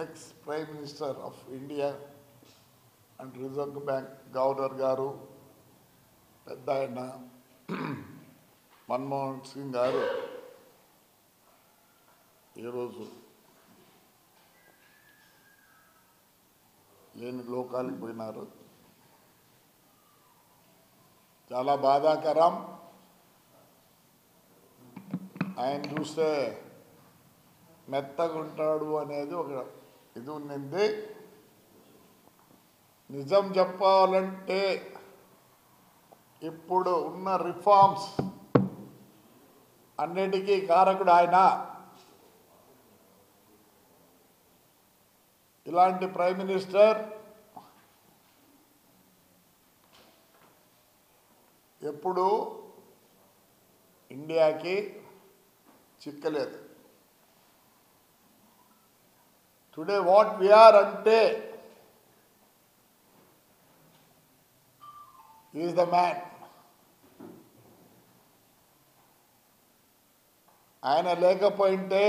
ex-Prime Minister of India and Reserve Bank Governor గారు పెద్ద ఆయన మన్మోహన్ సింగ్ గారు ఈరోజు లేని లోకాలకు పోయినారు. చాలా బాధాకరం. ఆయన చూస్తే మెత్తగుంటాడు అనేది ఒక ఇది ఉన్నింది. నిజం చెప్పాలంటే ఇప్పుడు ఉన్న రిఫార్మ్స్ అన్నిటికీ కారకుడు ఆయన. ఇలాంటి ప్రైమ్ మినిస్టర్ ఎప్పుడు ఇండియాకి చిక్కలేదు. టుడే వాట్ వీఆర్ అంటే ఈజ్ ద మ్యాన్. ఆయన లేకపోయింటే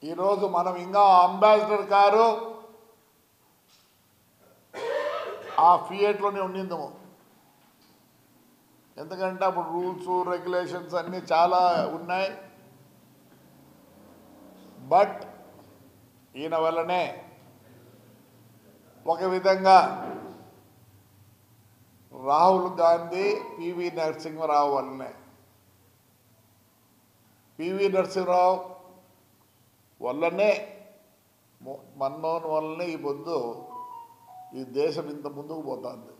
ఈరోజు మనం ఇంకా అంబాసిడర్ కారు ఆ ఫియట్లోనే ఉండిందము. ఎందుకంటే అప్పుడు రూల్స్ రెగ్యులేషన్స్ అన్నీ చాలా ఉన్నాయి. బట్ ఈయన వల్లనే ఒక విధంగా రాహుల్ గాంధీ పివి నరసింహరావు వల్లనే, పివి నరసింహరావు వల్లనే, మన్మోహన్ వల్లనే ఈ పొద్దు ఈ దేశం ఇంత ముందుకు పోతుంది.